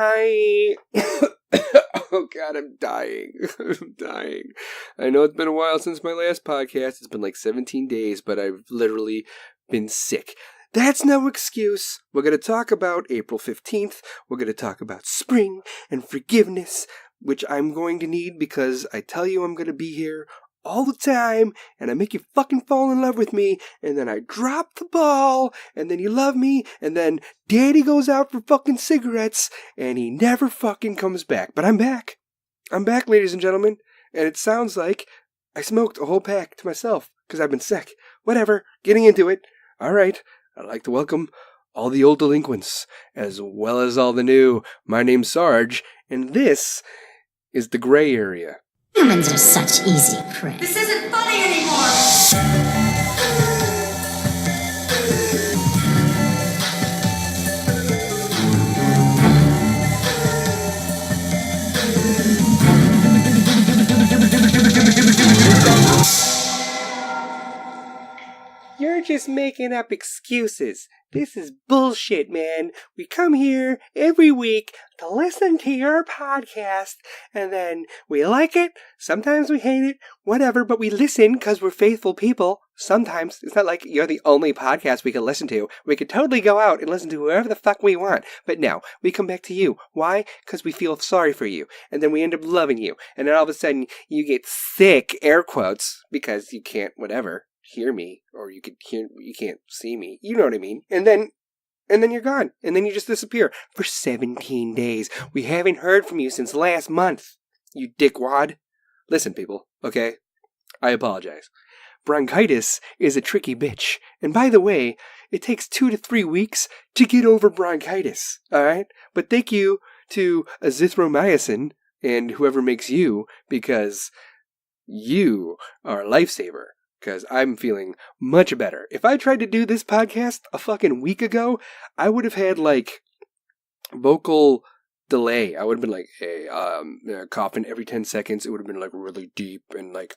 Hi. Oh God, I'm dying. I'm dying. I know it's been a while since my last podcast. It's been like 17 days, but I've literally been sick. That's no excuse. We're going to talk about April 15th. We're going to talk about spring and forgiveness, which I'm going to need because I tell you I'm going to be here all the time, and I make you fucking fall in love with me, and then I drop the ball, and then you love me, and then Daddy goes out for fucking cigarettes, and he never fucking comes back. But I'm back. I'm back, ladies and gentlemen, and it sounds like I smoked a whole pack to myself, because I've been sick. Whatever, getting into it. All right, I'd like to welcome all the old delinquents, as well as all the new. My name's Sarge, and this is the gray area. Humans are such easy prey. This isn't funny anymore! You're just making up excuses. This is bullshit, man. We come here every week to listen to your podcast, and then we like it. Sometimes we hate it, whatever, but we listen because we're faithful people. Sometimes. It's not like you're the only podcast we can listen to. We could totally go out and listen to whoever the fuck we want. But no, we come back to you. Why? Because we feel sorry for you. And then we end up loving you. And then all of a sudden, you get sick, air quotes, because you can't, whatever, hear me, or you can't see me. You know what I mean? And then you're gone. And then you just disappear for 17 days. We haven't heard from you since last month, you dickwad. Listen, people, okay? I apologize. Bronchitis is a tricky bitch. And by the way, it takes 2 to 3 weeks to get over bronchitis, alright? But thank you to azithromycin and whoever makes you, because you are a lifesaver. Because I'm feeling much better. If I tried to do this podcast a fucking week ago, I would have had, like, vocal delay. I would have been like, hey, coughing every 10 seconds. It would have been, like, really deep and, like,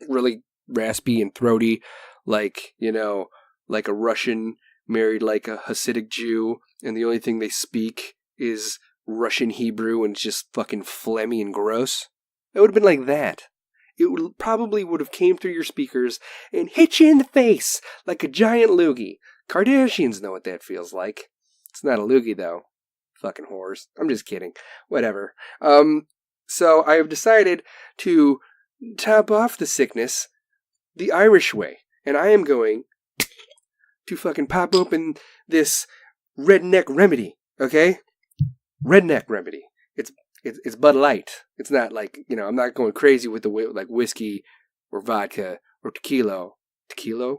really raspy and throaty. Like, you know, like a Russian married, like, a Hasidic Jew. And the only thing they speak is Russian Hebrew and it's just fucking phlegmy and gross. It would have been like that. It probably would have came through your speakers and hit you in the face like a giant loogie. Kardashians know what that feels like. It's not a loogie, though. Fucking whores. I'm just kidding. Whatever. So I have decided to top off the sickness the Irish way. And I am going to fucking pop open this redneck remedy. Okay? Redneck remedy. It's Bud Light. It's not like, you know, I'm not going crazy with the like whiskey or vodka or tequila. Tequila?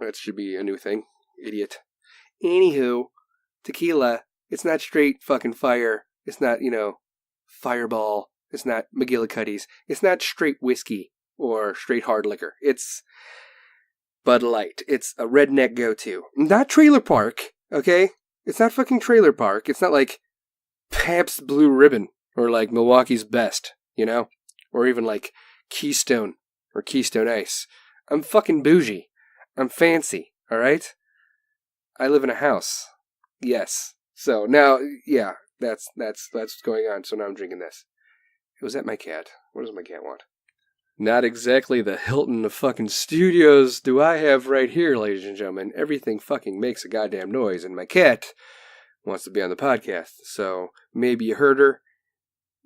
That should be a new thing. Idiot. Anywho, tequila, it's not straight fucking fire. It's not, you know, Fireball. It's not McGillicuddy's. It's not straight whiskey or straight hard liquor. It's Bud Light. It's a redneck go-to. Not Trailer Park, okay? It's not fucking Trailer Park. It's not like Pabst Blue Ribbon, or like Milwaukee's Best, you know? Or even like Keystone, or Keystone Ice. I'm fucking bougie. I'm fancy, alright? I live in a house. Yes. So now, yeah, that's what's going on, so now I'm drinking this. Was that my cat? What does my cat want? Not exactly the Hilton of fucking studios do I have right here, ladies and gentlemen. Everything fucking makes a goddamn noise, and my cat wants to be on the podcast, so maybe you heard her,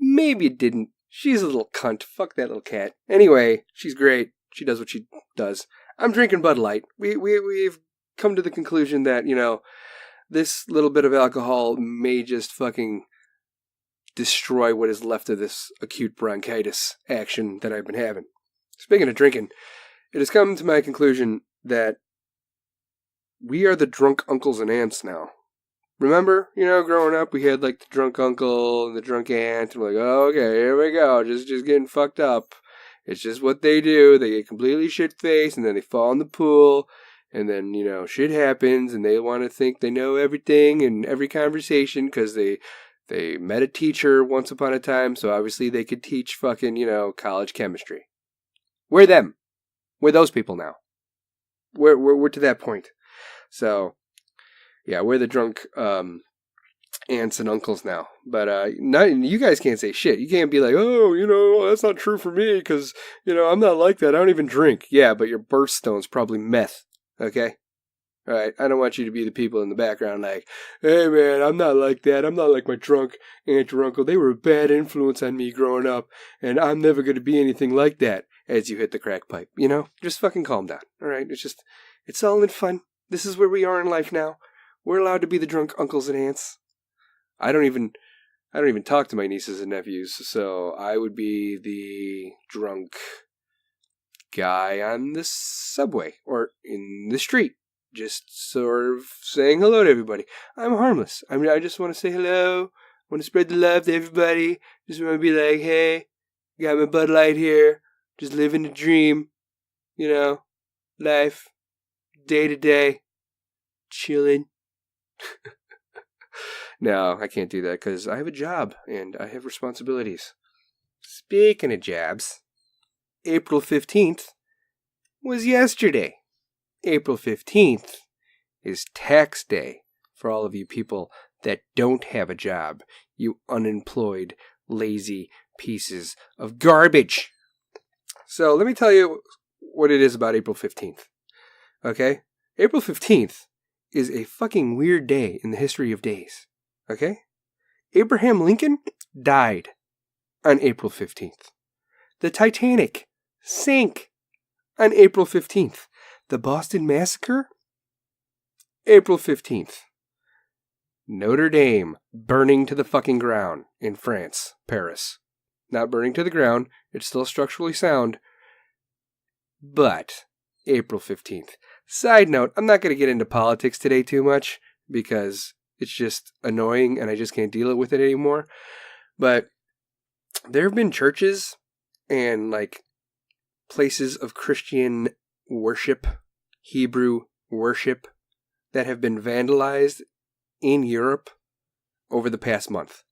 maybe you didn't. She's a little cunt. Fuck that little cat. Anyway, she's great. She does what she does. I'm drinking Bud Light. We've come to the conclusion that, you know, this little bit of alcohol may just fucking destroy what is left of this acute bronchitis action that I've been having. Speaking of drinking, it has come to my conclusion that we are the drunk uncles and aunts now. Remember, you know, growing up, we had, like, the drunk uncle and the drunk aunt, and we're like, oh, okay, here we go, just getting fucked up. It's just what they do. They get completely shit-faced, and then they fall in the pool, and then, you know, shit happens, and they want to think they know everything and every conversation, because they met a teacher once upon a time, so obviously they could teach fucking, you know, college chemistry. We're them. We're those people now. We're to that point. So, yeah, we're the drunk aunts and uncles now. But you guys can't say shit. You can't be like, oh, that's not true for me because, I'm not like that. I don't even drink. Yeah, but your birthstone's probably meth. Okay? All right, I don't want you to be the people in the background like, hey man, I'm not like that. I'm not like my drunk aunt or uncle. They were a bad influence on me growing up, and I'm never going to be anything like that as you hit the crack pipe. Just fucking calm down. All right, it's all in fun. This is where we are in life now. We're allowed to be the drunk uncles and aunts. I don't even talk to my nieces and nephews, so I would be the drunk guy on the subway or in the street. Just sort of saying hello to everybody. I'm harmless. I mean, I just want to say hello. Want to spread the love to everybody. Just want to be like, hey, got my Bud Light here. Just living the dream. Life. Day to day. Chilling. No, I can't do that because I have a job and I have responsibilities. Speaking of jobs, April 15th was yesterday. April 15th is tax day for all of you people that don't have a job, you unemployed, lazy pieces of garbage. So let me tell you what it is about April 15th. Okay? April 15th is a fucking weird day in the history of days. Okay? Abraham Lincoln died on April 15th. The Titanic sank on April 15th. The Boston Massacre? April 15th. Notre Dame burning to the fucking ground in France, Paris. Not burning to the ground, it's still structurally sound. But, April 15th. Side note, I'm not going to get into politics today too much because it's just annoying and I just can't deal with it anymore. But there have been churches and places of Christian worship, Hebrew worship, that have been vandalized in Europe over the past month.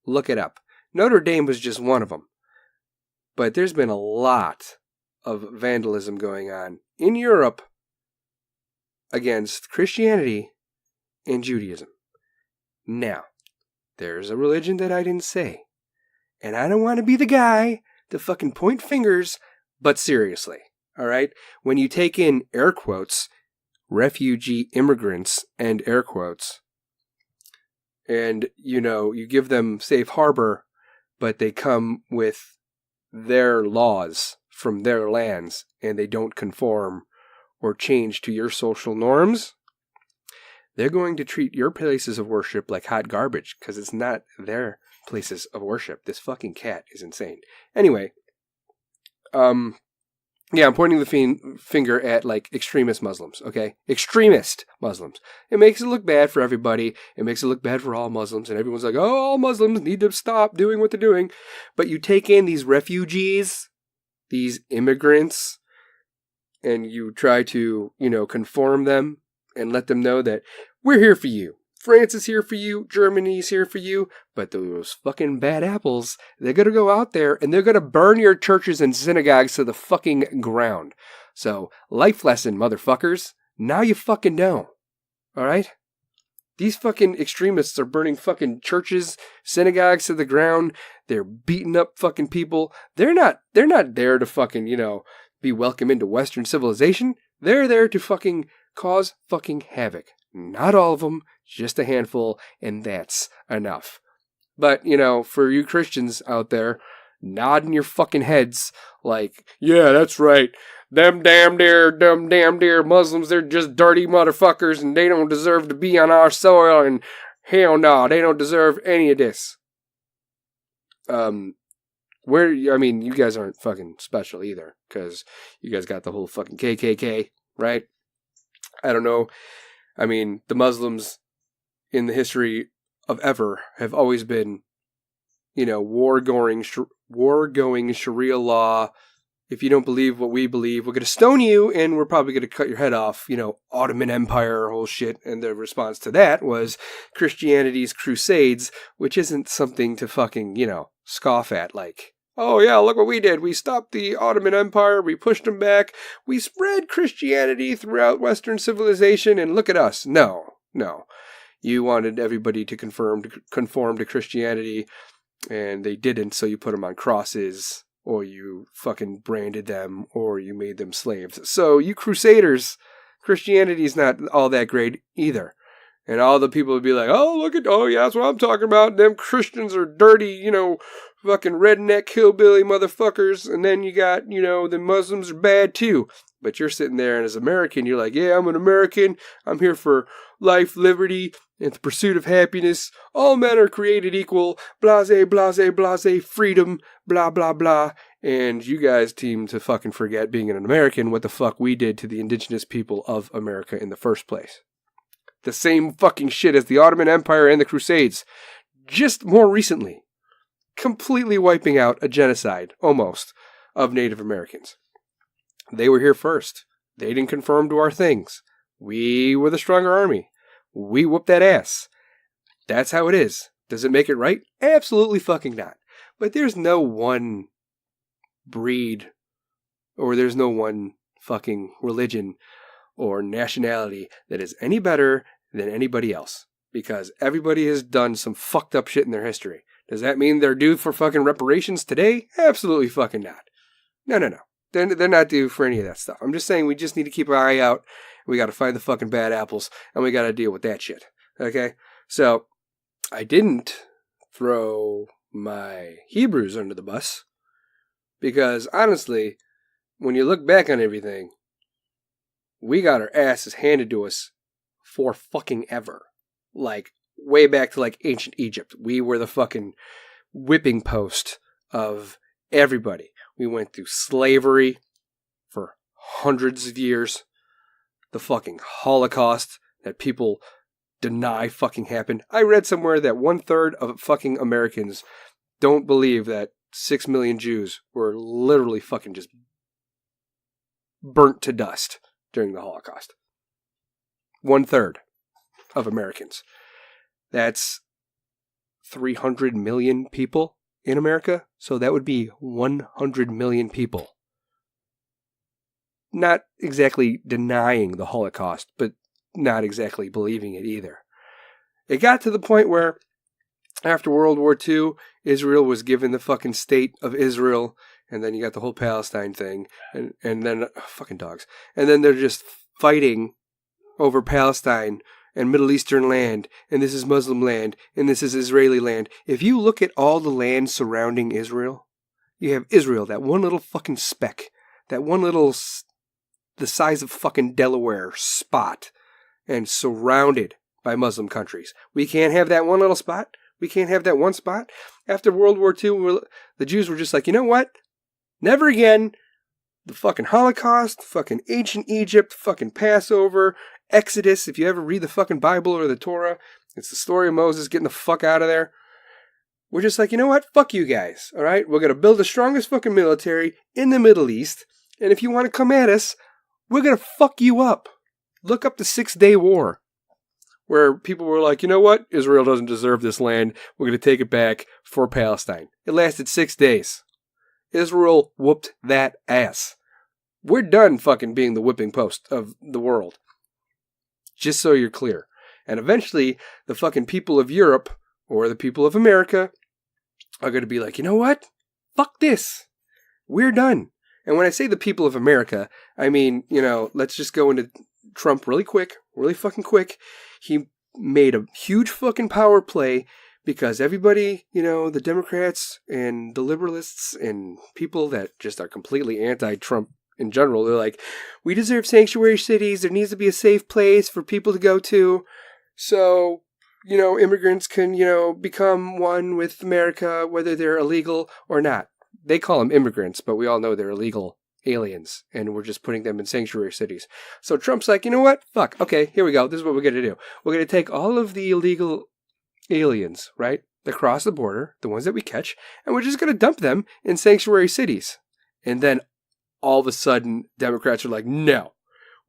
Look it up. Notre Dame was just one of them. But there's been a lot of vandalism going on in Europe against Christianity and Judaism. Now, there's a religion that I didn't say. And I don't want to be the guy to fucking point fingers, but seriously. All right? When you take in air quotes, refugee immigrants and air quotes, and, you give them safe harbor, but they come with their laws from their lands, and they don't conform or change to your social norms, they're going to treat your places of worship like hot garbage, because it's not their places of worship. This fucking cat is insane. Anyway, yeah, I'm pointing the finger at extremist Muslims, okay? Extremist Muslims. It makes it look bad for everybody. It makes it look bad for all Muslims. And everyone's like, oh, all Muslims need to stop doing what they're doing. But you take in these refugees, these immigrants, and you try to, conform them and let them know that we're here for you. France is here for you. Germany's here for you. But those fucking bad apples, they're going to go out there and they're going to burn your churches and synagogues to the fucking ground. So, life lesson, motherfuckers. Now you fucking know. Alright? These fucking extremists are burning fucking churches, synagogues to the ground. They're beating up fucking people. They're not there to fucking, be welcome into Western civilization. They're there to fucking cause fucking havoc. Not all of them, just a handful, and that's enough. But, for you Christians out there, nodding your fucking heads like, yeah, that's right. Them damn dear Muslims, they're just dirty motherfuckers and they don't deserve to be on our soil and hell no, they don't deserve any of this. You guys aren't fucking special either, because you guys got the whole fucking KKK, right? I don't know. I mean, the Muslims in the history of ever have always been, war-going Sharia law. If you don't believe what we believe, we're going to stone you and we're probably going to cut your head off, Ottoman Empire, whole shit. And the response to that was Christianity's crusades, which isn't something to fucking, scoff at like, oh yeah, look what we did. We stopped the Ottoman Empire. We pushed them back. We spread Christianity throughout Western civilization and look at us. No. You wanted everybody to conform to Christianity, and they didn't, so you put them on crosses, or you fucking branded them, or you made them slaves. So you crusaders, Christianity's not all that great either. And all the people would be like, oh yeah, that's what I'm talking about. Them Christians are dirty, fucking redneck hillbilly motherfuckers. And then you got, the Muslims are bad too. But you're sitting there, and as an American, you're like, yeah, I'm an American. I'm here for life, liberty, and the pursuit of happiness. All men are created equal. Blase, blase, blase, freedom, blah, blah, blah. And you guys seem to fucking forget, being an American, what the fuck we did to the indigenous people of America in the first place. The same fucking shit as the Ottoman Empire and the Crusades. Just more recently. Completely wiping out a genocide, almost, of Native Americans. They were here first. They didn't conform to our things. We were the stronger army. We whooped that ass. That's how it is. Does it make it right? Absolutely fucking not. But there's no one breed, or there's no one fucking religion or nationality that is any better than anybody else. Because everybody has done some fucked up shit in their history. Does that mean they're due for fucking reparations today? Absolutely fucking not. No. They're not due for any of that stuff. I'm just saying we just need to keep our eye out. We got to find the fucking bad apples, and we got to deal with that shit. Okay? So, I didn't throw my Hebrews under the bus, because honestly, when you look back on everything, we got our asses handed to us for fucking ever. Like, way back to like ancient Egypt. We were the fucking whipping post of everybody. We went through slavery for hundreds of years. The fucking Holocaust that people deny fucking happened. I read somewhere that 1/3 of fucking Americans don't believe that 6 million Jews were literally fucking just burnt to dust during the Holocaust. 1/3 of Americans. That's 300 million people in America, so that would be 100 million people. Not exactly denying the Holocaust, but not exactly believing it either. It got to the point where, after World War II, Israel was given the fucking state of Israel, and then you got the whole Palestine thing, and then, fucking dogs, and then they're just fighting over Palestine and Middle Eastern land, and this is Muslim land, and this is Israeli land. If you look at all the land surrounding Israel, you have Israel, that one little fucking speck, that one little, the size of fucking Delaware spot, and surrounded by Muslim countries. We can't have that one little spot. We can't have that one spot. After World War II, the Jews were just like, you know what? Never again. The fucking Holocaust, fucking ancient Egypt, fucking Passover, Exodus. If you ever read the fucking Bible or the Torah, it's the story of Moses getting the fuck out of there. We're just like, you know what? Fuck you guys. All right? We're going to build the strongest fucking military in the Middle East. And if you want to come at us, we're going to fuck you up. Look up the 6-Day War, where people were like, you know what? Israel doesn't deserve this land. We're going to take it back for Palestine. It lasted 6 days. Israel whooped that ass. We're done fucking being the whipping post of the world. Just so you're clear. And eventually, the fucking people of Europe, or the people of America, are going to be like, you know what? Fuck this. We're done. And when I say the people of America, I mean, let's just go into Trump really fucking quick. He made a huge fucking power play because everybody, the Democrats and the liberalists and people that just are completely anti-Trump in general, they're like, we deserve sanctuary cities. There needs to be a safe place for people to go to. So, immigrants can, become one with America, whether they're illegal or not. They call them immigrants, but we all know they're illegal aliens, and we're just putting them in sanctuary cities. So Trump's like, you know what? Fuck. Okay, here we go. This is what we're going to do. We're going to take all of the illegal aliens, right, that cross the border, the ones that we catch, and we're just going to dump them in sanctuary cities. And then all of a sudden, Democrats are like, no,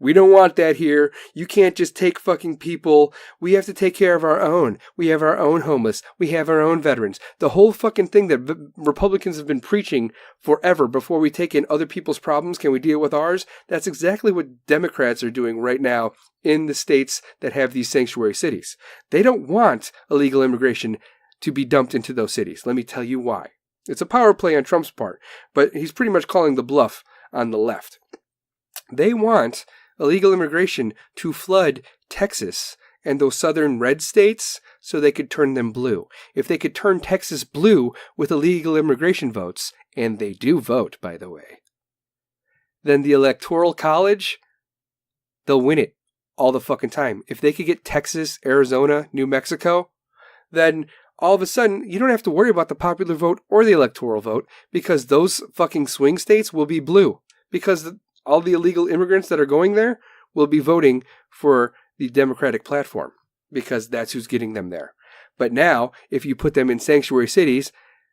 We don't want that here. You can't just take fucking people. We have to take care of our own. We have our own homeless. We have our own veterans. The whole fucking thing that Republicans have been preaching forever, before we take in other people's problems, can we deal with ours? That's exactly what Democrats are doing right now in the states that have these sanctuary cities. They don't want illegal immigration to be dumped into those cities. Let me tell you why. It's a power play on Trump's part, but he's pretty much calling the bluff on the left. They want illegal immigration to flood Texas and those southern red states so they could turn them blue. If they could turn Texas blue with illegal immigration votes, and they do vote, by the way, then the Electoral College, they'll win it all the fucking time. If they could get Texas, Arizona, New Mexico, then all of a sudden you don't have to worry about the popular vote or the electoral vote, because those fucking swing states will be blue. Because all the illegal immigrants that are going there will be voting for the Democratic platform, because that's who's getting them there. But now, if you put them in sanctuary cities,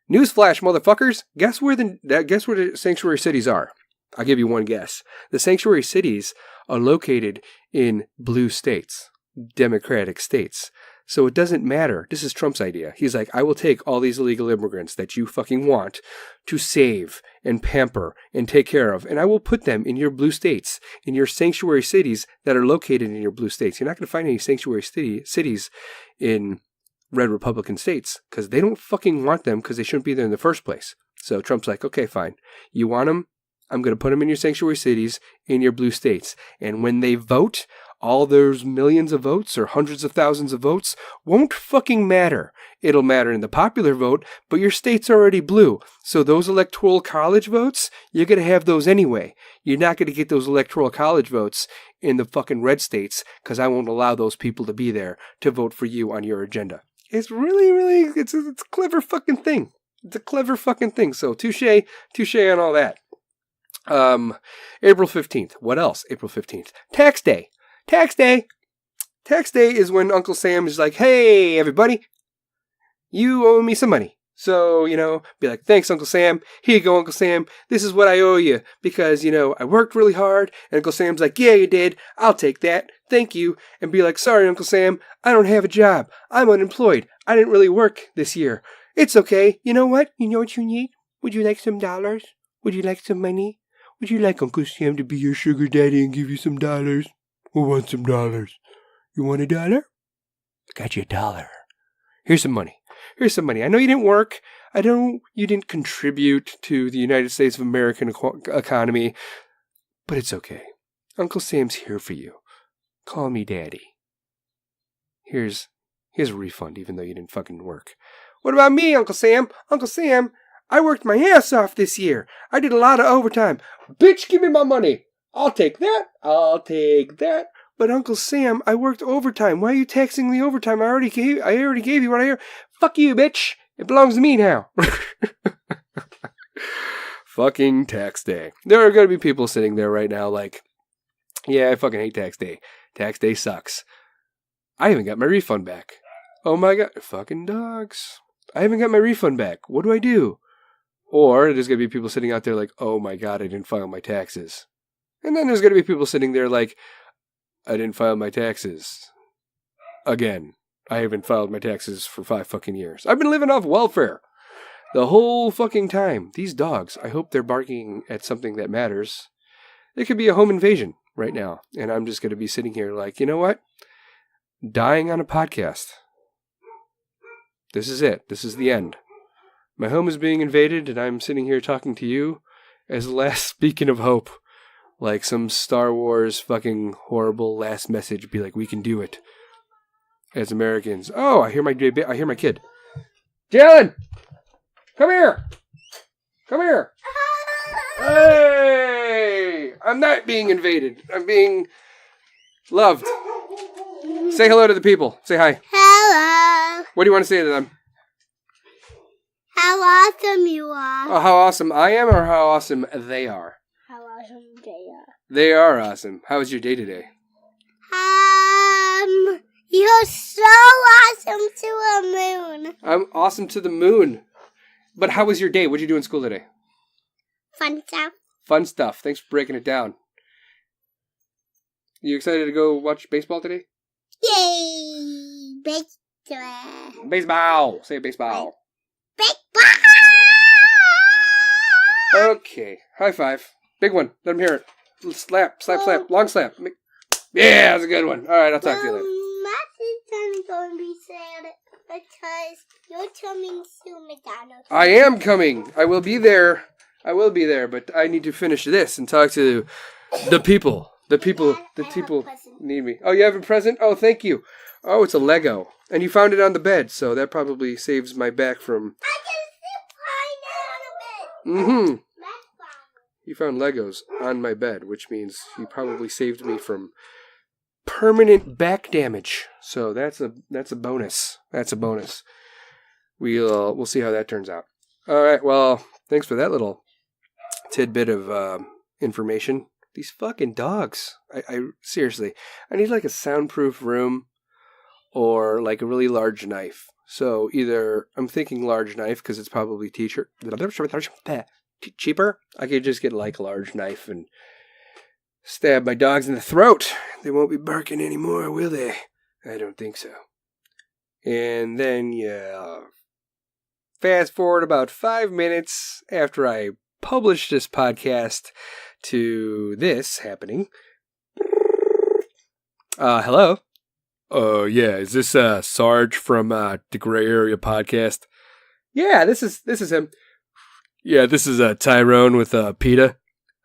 newsflash, motherfuckers, guess where the sanctuary cities are? I'll give you one guess. The sanctuary cities are located in blue states, Democratic states. So it doesn't matter. This is Trump's idea. He's like, I will take all these illegal immigrants that you fucking want to save and pamper and take care of, and I will put them in your blue states, in your sanctuary cities that are located in your blue states. You're not going to find any sanctuary cities in red Republican states, because they don't fucking want them, because they shouldn't be there in the first place. So Trump's like, okay, fine. You want them? I'm going to put them in your sanctuary cities, in your blue states. And when they vote, all those millions of votes or hundreds of thousands of votes won't fucking matter. It'll matter in the popular vote, but your state's already blue. So those electoral college votes, you're going to have those anyway. You're not going to get those electoral college votes in the fucking red states, because I won't allow those people to be there to vote for you on your agenda. It's really, it's a clever fucking thing. It's a clever fucking thing. So touche on all that. April 15th. What else? April 15th. Tax day. Tax day. Tax day is when Uncle Sam is like, hey, everybody, you owe me some money. So, be like, thanks, Uncle Sam. Here you go, Uncle Sam. This is what I owe you because, I worked really hard. And Uncle Sam's like, yeah, you did. I'll take that. Thank you. And be like, sorry, Uncle Sam. I don't have a job. I'm unemployed. I didn't really work this year. It's okay. You know what? You know what you need? Would you like some dollars? Would you like some money? Would you like Uncle Sam to be your sugar daddy and give you some dollars? Who wants some dollars? You want $1? I got you $1. Here's some money. Here's some money. I know you didn't work. I know you didn't contribute to the United States of American economy, but it's okay. Uncle Sam's here for you. Call me Daddy. Here's a refund, even though you didn't fucking work. What about me, Uncle Sam? Uncle Sam, I worked my ass off this year. I did a lot of overtime. Bitch, give me my money. I'll take that. I'll take that. But Uncle Sam, I worked overtime. Why are you taxing the overtime? I already gave you what I hear. Fuck you, bitch. It belongs to me now. Fucking tax day. There are going to be people sitting there right now like, yeah, I fucking hate tax day. Tax day sucks. I haven't got my refund back. Oh my God. Fucking dogs. I haven't got my refund back. What do I do? Or there's going to be people sitting out there like, oh my God, I didn't file my taxes. And then there's going to be people sitting there like, I didn't file my taxes. Again, I haven't filed my taxes for 5 fucking years. I've been living off welfare the whole fucking time. These dogs, I hope they're barking at something that matters. It could be a home invasion right now. And I'm just going to be sitting here like, you know what? Dying on a podcast. This is it. This is the end. My home is being invaded and I'm sitting here talking to you as the last beacon of hope. Like some Star Wars fucking horrible last message. Be like, we can do it. As Americans. Oh, I hear my kid. Jalen! Come here! Come here! Hey! I'm not being invaded. I'm being loved. Say hello to the people. Say hi. Hello. What do you want to say to them? How awesome you are. Oh, how awesome I am or how awesome they are? How awesome they are. They are awesome. How was your day today? You're so awesome to the moon. I'm awesome to the moon. But how was your day? What did you do in school today? Fun stuff. Fun stuff. Thanks for breaking it down. You excited to go watch baseball today? Yay! Baseball. Baseball! Say baseball. Baseball! Okay. High five. Big one. Let him hear it. Slap, slap, slap. Long slap. Yeah, that's a good one. All right, I'll talk to you later. My sister's going to be sad because you're coming to McDonald's. I am coming. I will be there. But I need to finish this and talk to the people. The people need me. Oh, you have a present? Oh, thank you. Oh, it's a Lego. And you found it on the bed, so that probably saves my back from... I can sit on the bed. Mm-hmm. You found Legos on my bed, which means you probably saved me from permanent back damage. So that's a bonus. That's a bonus. We'll see how that turns out. All right. Well, thanks for that little tidbit of information. These fucking dogs. I seriously, I need like a soundproof room or like a really large knife. So either I'm thinking large knife because it's probably cheaper. I could just get like a large knife and stab my dogs in the throat. They won't be barking anymore, will they? I don't think so. And then, fast forward about 5 minutes after I published this podcast to this happening. Hello? Yeah, is this Sarge from the Gray Area podcast? Yeah, this is him. Yeah, this is Tyrone with PETA.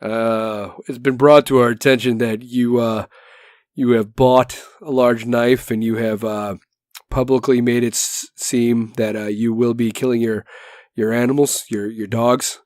It's been brought to our attention that you have bought a large knife and you have publicly made it seem that you will be killing your animals, your dogs.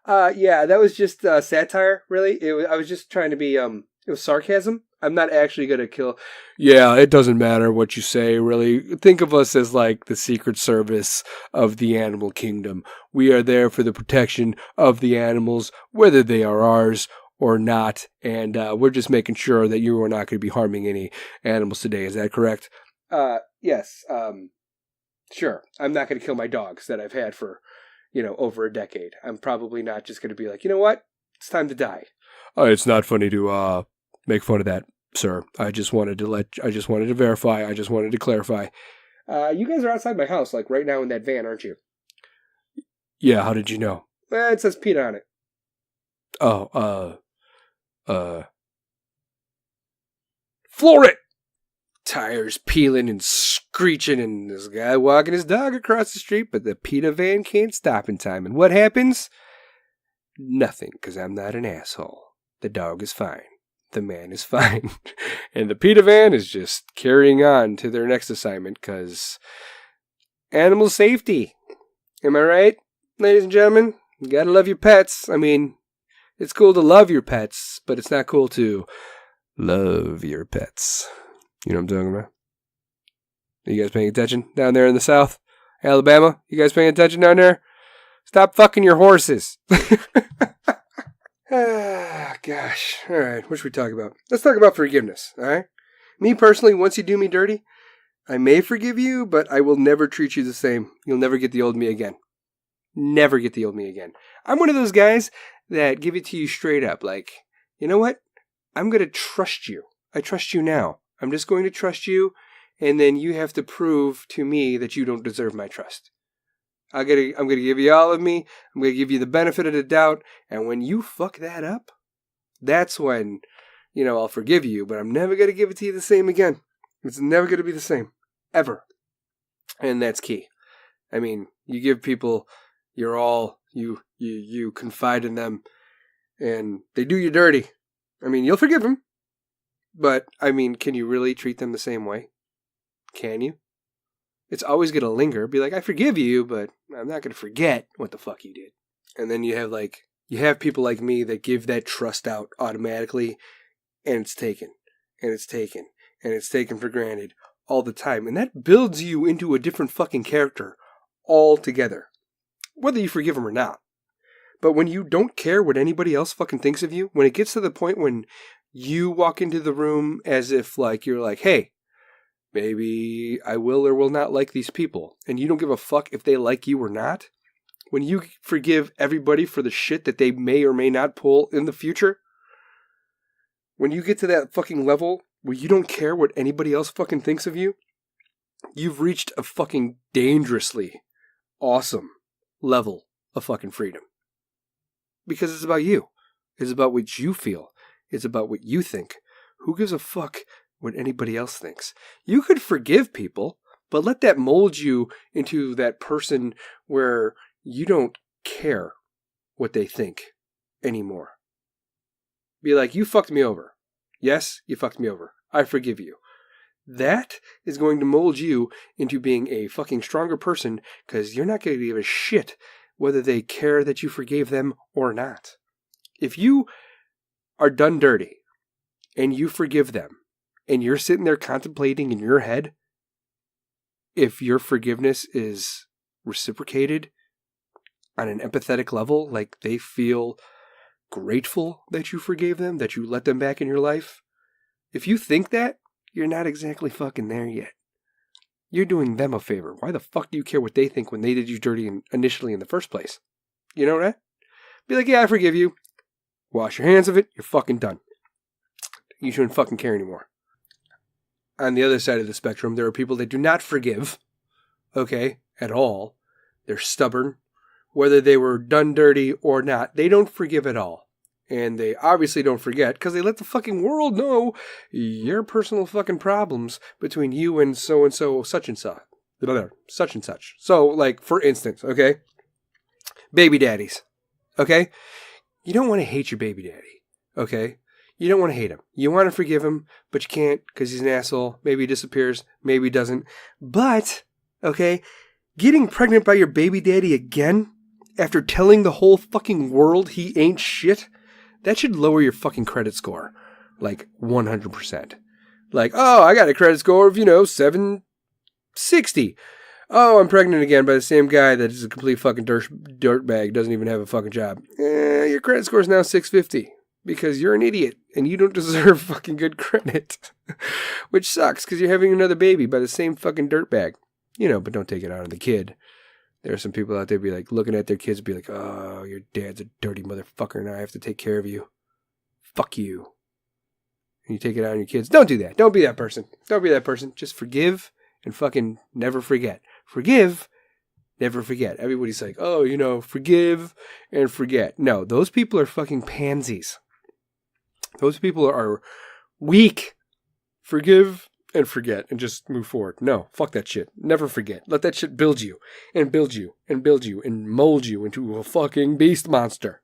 Yeah, that was just satire, really. I was just trying to be, it was sarcasm. I'm not actually going to kill. Yeah, it doesn't matter what you say, really. Think of us as like the Secret Service of the animal kingdom. We are there for the protection of the animals, whether they are ours or not. And we're just making sure that you are not going to be harming any animals today. Is that correct? Yes. Sure. I'm not going to kill my dogs that I've had for, over a decade. I'm probably not just going to be like, you know what? It's time to die. It's not funny to make fun of that, sir. I just wanted to verify. I just wanted to clarify. You guys are outside my house, like right now in that van, aren't you? Yeah, how did you know? It says PETA on it. Floor it! Tires peeling and screeching, and this guy walking his dog across the street, but the PETA van can't stop in time. And what happens? Nothing, because I'm not an asshole. The dog is fine. The man is fine. And the PETA van is just carrying on to their next assignment because animal safety. Am I right, ladies and gentlemen? You gotta love your pets. I mean, it's cool to love your pets, but it's not cool to love your pets. You know what I'm talking about? Are you guys paying attention down there in the South? Alabama? You guys paying attention down there? Stop fucking your horses. Ah, gosh. All right, what should we talk about? Let's talk about forgiveness, all right? Me personally, once you do me dirty, I may forgive you, but I will never treat you the same. You'll never get the old me again. Never get the old me again. I'm one of those guys that give it to you straight up. Like, you know what? I'm going to trust you. I trust you now. I'm just going to trust you, and then you have to prove to me that you don't deserve my trust. I'm gonna give you all of me. I'm gonna give you the benefit of the doubt. And when you fuck that up, that's when, I'll forgive you. But I'm never gonna give it to you the same again. It's never gonna be the same, ever. And that's key. I mean, you give people your all. You confide in them, and they do you dirty. I mean, you'll forgive them, but I mean, can you really treat them the same way? Can you? It's always going to linger. Be like, I forgive you, but I'm not going to forget what the fuck you did. And then you have people like me that give that trust out automatically, and it's taken, and it's taken, and it's taken for granted all the time. And that builds you into a different fucking character altogether, whether you forgive them or not. But when you don't care what anybody else fucking thinks of you, when it gets to the point when you walk into the room as if like you're like, hey, maybe I will or will not like these people, and you don't give a fuck if they like you or not. When you forgive everybody for the shit that they may or may not pull in the future, when you get to that fucking level where you don't care what anybody else fucking thinks of you, you've reached a fucking dangerously awesome level of fucking freedom. Because it's about you. It's about what you feel. It's about what you think. Who gives a fuck what anybody else thinks? You could forgive people, but let that mold you into that person where you don't care what they think anymore. Be like, you fucked me over. Yes, you fucked me over. I forgive you. That is going to mold you into being a fucking stronger person because you're not going to give a shit whether they care that you forgave them or not. If you are done dirty and you forgive them and you're sitting there contemplating in your head if your forgiveness is reciprocated on an empathetic level, like they feel grateful that you forgave them, that you let them back in your life, if you think that, you're not exactly fucking there yet. You're doing them a favor. Why the fuck do you care what they think when they did you dirty initially in the first place? You know that? Be like, yeah, I forgive you. Wash your hands of it. You're fucking done. You shouldn't fucking care anymore. On the other side of the spectrum, there are people that do not forgive, okay, at all. They're stubborn. Whether they were done dirty or not, they don't forgive at all. And they obviously don't forget because they let the fucking world know your personal fucking problems between you and so-and-so, such and such. Such and such. So, like, for instance, okay? Baby daddies, okay? You don't want to hate your baby daddy, okay? You don't want to hate him. You want to forgive him, but you can't because he's an asshole. Maybe he disappears. Maybe he doesn't. But, okay, getting pregnant by your baby daddy again after telling the whole fucking world he ain't shit, that should lower your fucking credit score, like 100%. Like, oh, I got a credit score of, 760. Oh, I'm pregnant again by the same guy that is a complete fucking dirtbag, doesn't even have a fucking job. Your credit score is now 650 because you're an idiot and you don't deserve fucking good credit, which sucks because you're having another baby by the same fucking dirtbag. But don't take it out on the kid. There are some people out there be like looking at their kids and be like, oh, your dad's a dirty motherfucker and I have to take care of you. Fuck you. And you take it out on your kids. Don't do that. Don't be that person. Don't be that person. Just forgive and fucking never forget. Forgive, never forget. Everybody's like, oh, forgive and forget. No, those people are fucking pansies. Those people are weak. Forgive and forget and just move forward. No, fuck that shit. Never forget. Let that shit build you and build you and build you and mold you into a fucking beast monster.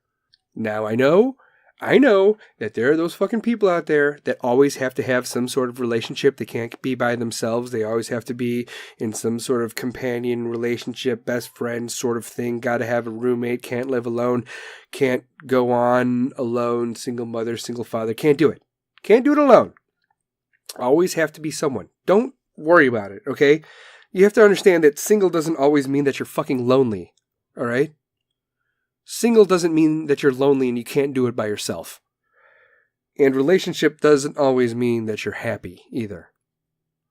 Now I know that there are those fucking people out there that always have to have some sort of relationship. They can't be by themselves. They always have to be in some sort of companion relationship, best friend sort of thing. Got to have a roommate. Can't live alone. Can't go on alone. Single mother, single father. Can't do it. Can't do it alone. Always have to be someone. Don't worry about it, okay? You have to understand that single doesn't always mean that you're fucking lonely, all right? Single doesn't mean that you're lonely and you can't do it by yourself. And relationship doesn't always mean that you're happy either.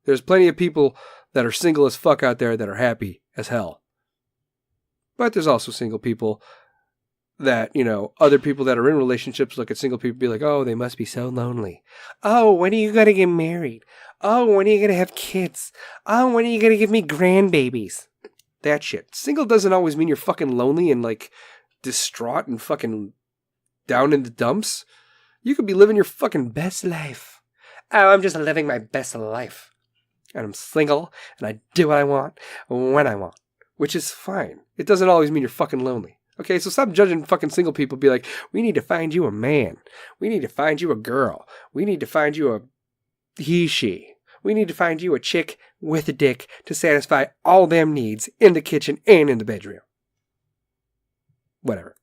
There's plenty of people that are single as fuck out there that are happy as hell. But there's also single people that, other people that are in relationships look at single people and be like, oh, they must be so lonely. Oh, when are you going to get married? Oh, when are you going to have kids? Oh, when are you going to give me grandbabies? That shit. Single doesn't always mean you're fucking lonely and like distraught and fucking down in the dumps. You could be living your fucking best life. Oh, I'm just living my best life. And I'm single and I do what I want when I want, which is fine. It doesn't always mean you're fucking lonely. Okay, so stop judging fucking single people. Be like, we need to find you a man. We need to find you a girl. We need to find you a he, she. We need to find you a chick with a dick to satisfy all them needs in the kitchen and in the bedroom. Whatever.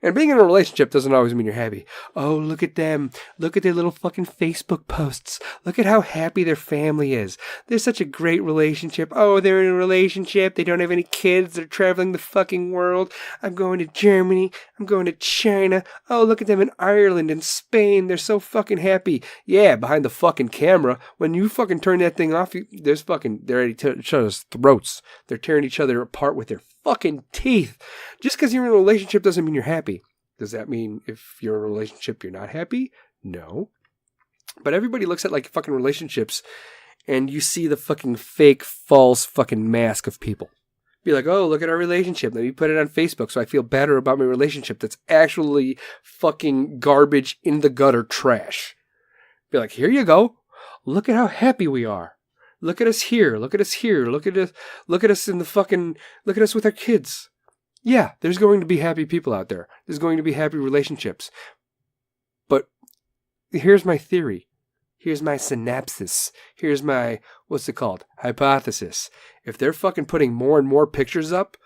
And being in a relationship doesn't always mean you're happy. Oh, look at them. Look at their little fucking Facebook posts. Look at how happy their family is. They're such a great relationship. Oh, they're in a relationship. They don't have any kids. They're traveling the fucking world. I'm going to Germany. I'm going to China. Oh, look at them in Ireland and Spain. They're so fucking happy. Yeah, behind the fucking camera. When you fucking turn that thing off, they're already tearing each other's throats. They're tearing each other apart with their fucking teeth. Just because you're in a relationship doesn't mean you're happy. Does that mean if you're in a relationship you're not happy? No. But everybody looks at like fucking relationships and you see the fucking fake, false fucking mask of people. Be like, oh, look at our relationship. Let me put it on Facebook so I feel better about my relationship that's actually fucking garbage in the gutter trash. Be like, here you go. Look at how happy we are. Look at us here. Look at us here. Look at us in the fucking, look at us with our kids. Yeah, there's going to be happy people out there. There's going to be happy relationships. But here's my theory. Here's my synopsis. Here's my, what's it called? Hypothesis. If they're fucking putting more and more pictures up,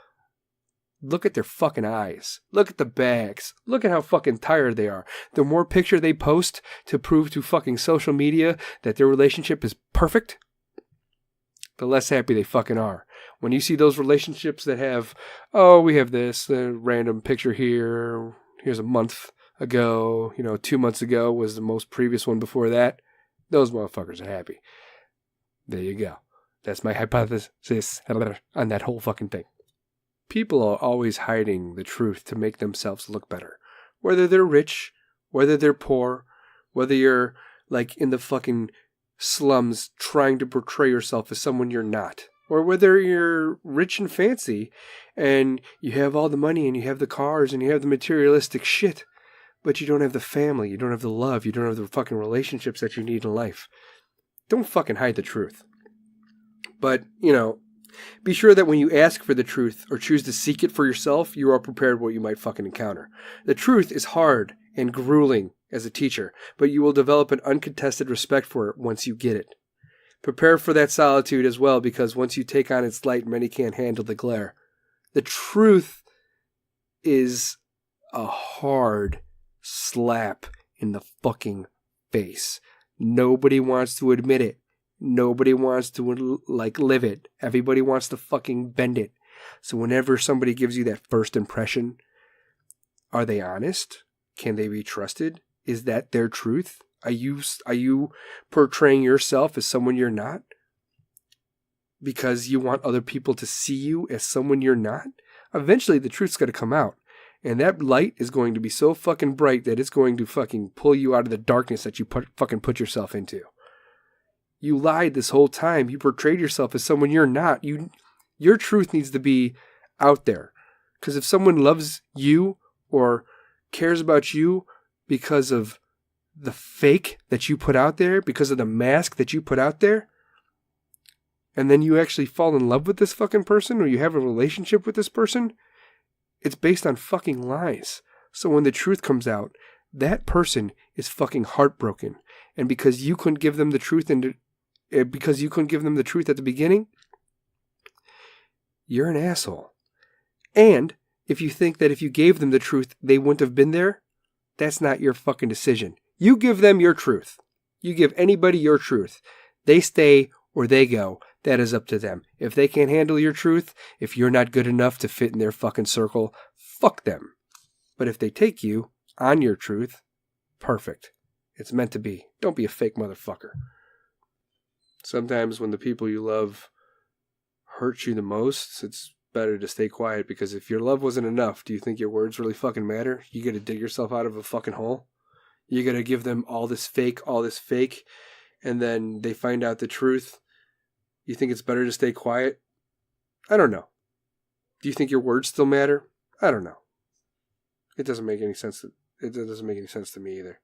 look at their fucking eyes. Look at the bags. Look at how fucking tired they are. The more picture they post to prove to fucking social media that their relationship is perfect, the less happy they fucking are. When you see those relationships that have, oh, we have this random picture here. Here's a month ago. 2 months ago was the most previous one before that. Those motherfuckers are happy. There you go. That's my hypothesis on that whole fucking thing. People are always hiding the truth to make themselves look better. Whether they're rich, whether they're poor, whether you're like in the fucking slums trying to portray yourself as someone you're not. Or whether you're rich and fancy and you have all the money and you have the cars and you have the materialistic shit. But you don't have the family, you don't have the love, you don't have the fucking relationships that you need in life. Don't fucking hide the truth. But, be sure that when you ask for the truth or choose to seek it for yourself, you are prepared what you might fucking encounter. The truth is hard and grueling as a teacher, but you will develop an uncontested respect for it once you get it. Prepare for that solitude as well, because once you take on its light, many can't handle the glare. The truth is a hard slap in the fucking face. Nobody wants to admit it. Nobody wants to live it. Everybody wants to fucking bend it. So whenever somebody gives you that first impression, are they honest? Can they be trusted? Is that their truth? Are you portraying yourself as someone you're not? Because you want other people to see you as someone you're not? Eventually the truth's going to come out. And that light is going to be so fucking bright that it's going to fucking pull you out of the darkness that you fucking put yourself into. You lied this whole time. You portrayed yourself as someone you're not. Your truth needs to be out there. Because if someone loves you or cares about you because of the fake that you put out there, because of the mask that you put out there, and then you actually fall in love with this fucking person or you have a relationship with this person, it's based on fucking lies. So when the truth comes out, that person is fucking heartbroken. And because you couldn't give them the truth at the beginning, you're an asshole. And if you think that if you gave them the truth, they wouldn't have been there, that's not your fucking decision. You give them your truth. You give anybody your truth. They stay or they go. That is up to them. If they can't handle your truth, if you're not good enough to fit in their fucking circle, fuck them. But if they take you on your truth, perfect. It's meant to be. Don't be a fake motherfucker. Sometimes when the people you love hurt you the most, it's better to stay quiet, because if your love wasn't enough, do you think your words really fucking matter? You gotta dig yourself out of a fucking hole? You gotta give them all this fake, and then they find out the truth. You think it's better to stay quiet? I don't know. Do you think your words still matter? I don't know. It doesn't make any sense. It doesn't make any sense to me either.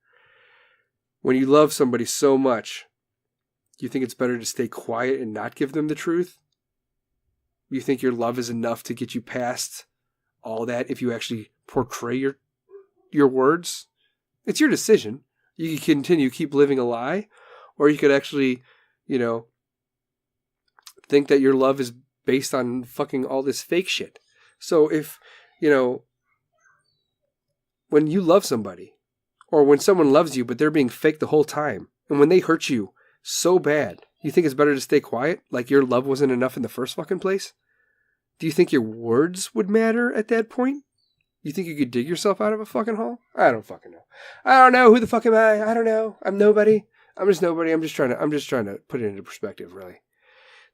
When you love somebody so much, do you think it's better to stay quiet and not give them the truth? You think your love is enough to get you past all that if you actually portray your words? It's your decision. You can keep living a lie, or you could actually, think that your love is based on fucking all this fake shit. So if, when you love somebody, or when someone loves you but they're being fake the whole time, and when they hurt you so bad, you think it's better to stay quiet, like your love wasn't enough in the first fucking place? Do you think your words would matter at that point? You think you could dig yourself out of a fucking hole? I don't fucking know. I don't know. Who the fuck am I? I don't know. I'm nobody. I'm just nobody. I'm just trying to put it into perspective, really.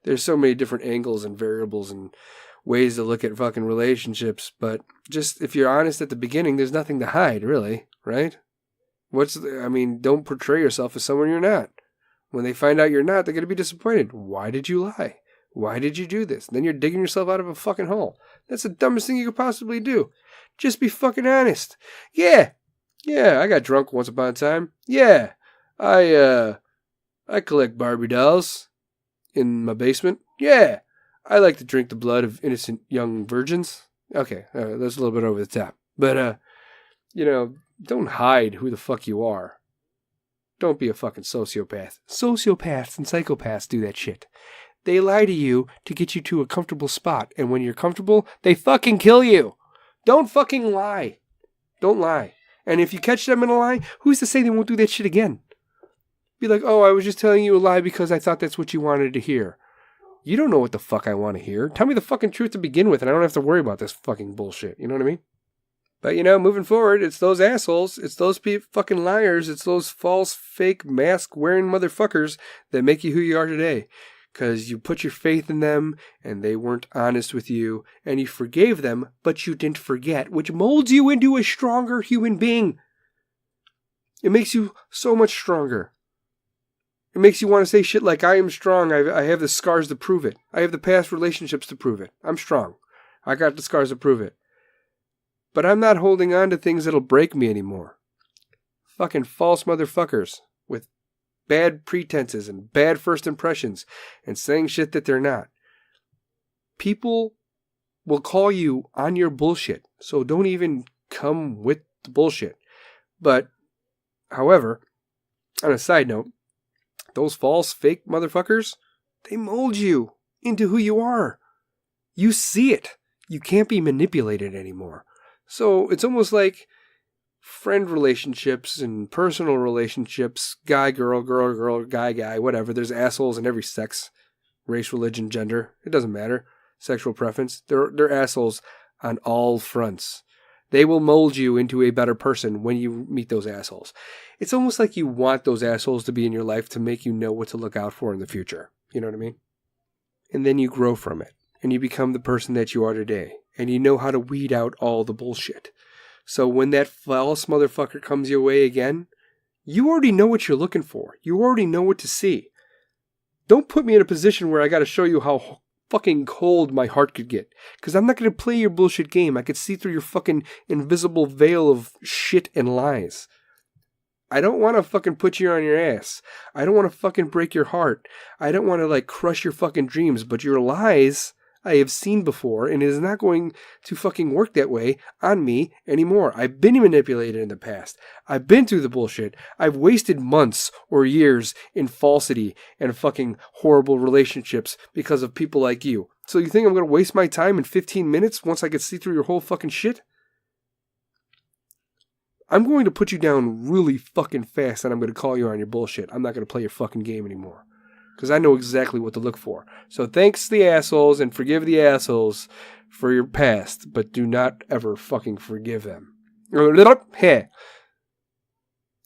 There's so many different angles and variables and ways to look at fucking relationships, but just if you're honest at the beginning, there's nothing to hide, really, right? Don't portray yourself as someone you're not. When they find out you're not, they're going to be disappointed. Why did you lie? Why did you do this? Then you're digging yourself out of a fucking hole. That's the dumbest thing you could possibly do. Just be fucking honest. Yeah, I got drunk once upon a time. Yeah, I collect Barbie dolls in my basement. Yeah, I like to drink the blood of innocent young virgins. Okay, that's a little bit over the top. But, don't hide who the fuck you are. Don't be a fucking sociopath. Sociopaths and psychopaths do that shit. They lie to you to get you to a comfortable spot. And when you're comfortable, they fucking kill you. Don't fucking lie. Don't lie. And if you catch them in a lie, who's to say they won't do that shit again? Be like, oh, I was just telling you a lie because I thought that's what you wanted to hear. You don't know what the fuck I want to hear. Tell me the fucking truth to begin with, and I don't have to worry about this fucking bullshit. You know what I mean? But, moving forward, it's those assholes, it's those fucking liars, it's those false, fake, mask-wearing motherfuckers that make you who you are today. Because you put your faith in them, and they weren't honest with you, and you forgave them, but you didn't forget, which molds you into a stronger human being. It makes you so much stronger. It makes you want to say shit like, I am strong, I have the scars to prove it. I have the past relationships to prove it. I'm strong. I got the scars to prove it. But I'm not holding on to things that'll break me anymore. Fucking false motherfuckers with bad pretenses and bad first impressions and saying shit that they're not. People will call you on your bullshit, so don't even come with the bullshit. But, however, on a side note, those false, fake motherfuckers, they mold you into who you are. You see it. You can't be manipulated anymore. So it's almost like friend relationships and personal relationships, guy, girl, girl, girl, guy, whatever. There's assholes in every sex, race, religion, gender. It doesn't matter. Sexual preference. They're assholes on all fronts. They will mold you into a better person when you meet those assholes. It's almost like you want those assholes to be in your life to make you know what to look out for in the future. You know what I mean? And then you grow from it. And you become the person that you are today. And you know how to weed out all the bullshit. So when that false motherfucker comes your way again, you already know what you're looking for. You already know what to see. Don't put me in a position where I got to show you how fucking cold my heart could get. Because I'm not going to play your bullshit game. I could see through your fucking invisible veil of shit and lies. I don't want to fucking put you on your ass. I don't want to fucking break your heart. I don't want to crush your fucking dreams. But your lies I have seen before, and it is not going to fucking work that way on me anymore. I've been manipulated in the past. I've been through the bullshit. I've wasted months or years in falsity and fucking horrible relationships because of people like you. So you think I'm going to waste my time in 15 minutes once I can see through your whole fucking shit? I'm going to put you down really fucking fast, and I'm going to call you on your bullshit. I'm not going to play your fucking game anymore. Because I know exactly what to look for. So thanks the assholes and forgive the assholes for your past, but do not ever fucking forgive them.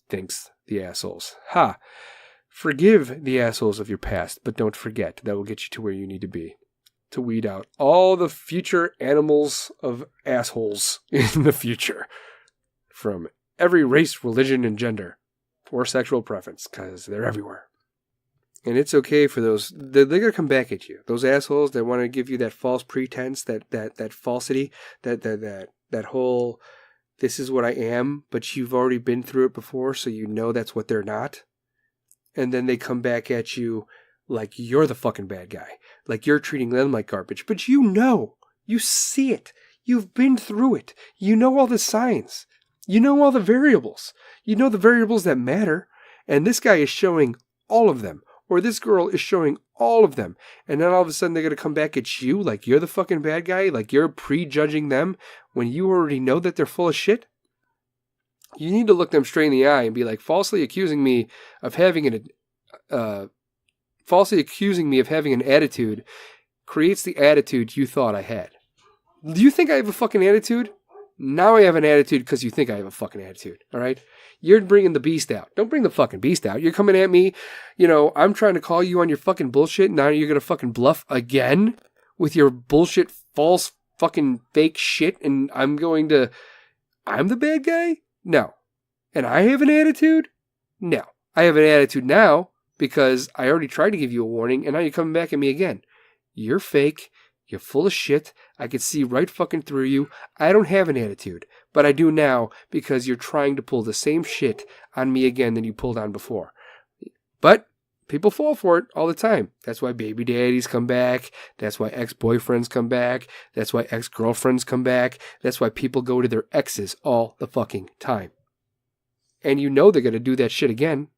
Thanks the assholes. Ha! Forgive the assholes of your past, but don't forget. That will get you to where you need to be. To weed out all the future animals of assholes in the future. From every race, religion, and gender. Or sexual preference, because they're everywhere. And it's okay for those, they're going to come back at you. Those assholes that want to give you that false pretense, that falsity, that whole, this is what I am, but you've already been through it before, so you know that's what they're not. And then they come back at you like you're the fucking bad guy. Like you're treating them like garbage. But you know, you see it. You've been through it. You know all the signs. You know all the variables. You know the variables that matter. And this guy is showing all of them. Or this girl is showing all of them. And then all of a sudden they're going to come back at you like you're the fucking bad guy, like you're prejudging them when you already know that they're full of shit. You need to look them straight in the eye and be like, falsely accusing me of having an attitude creates the attitude you thought I had. Do you think I have a fucking attitude? Now I have an attitude because you think I have a fucking attitude. All right? You're bringing the beast out. Don't bring the fucking beast out. You're coming at me. I'm trying to call you on your fucking bullshit. Now you're going to fucking bluff again with your bullshit, false, fucking fake shit. And I'm the bad guy? No. And I have an attitude? No. I have an attitude now because I already tried to give you a warning and now you're coming back at me again. You're fake. You're full of shit. I could see right fucking through you. I don't have an attitude, but I do now because you're trying to pull the same shit on me again than you pulled on before. But people fall for it all the time. That's why baby daddies come back. That's why ex-boyfriends come back. That's why ex-girlfriends come back. That's why people go to their exes all the fucking time. And you know they're going to do that shit again.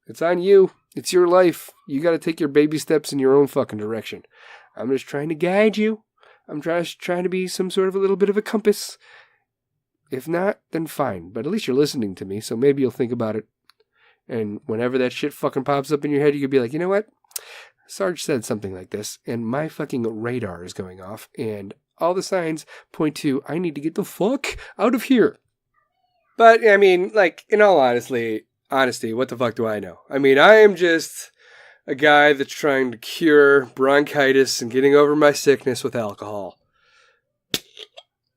It's on you. It's your life. You got to take your baby steps in your own fucking direction. I'm just trying to guide you. I'm trying to be some sort of a little bit of a compass. If not, then fine. But at least you're listening to me, so maybe you'll think about it. And whenever that shit fucking pops up in your head, you could be like, you know what? Sarge said something like this, and my fucking radar is going off, and all the signs point to, I need to get the fuck out of here. But, I mean, like, in all honesty, what the fuck do I know? I mean, I am just a guy that's trying to cure bronchitis and getting over my sickness with alcohol.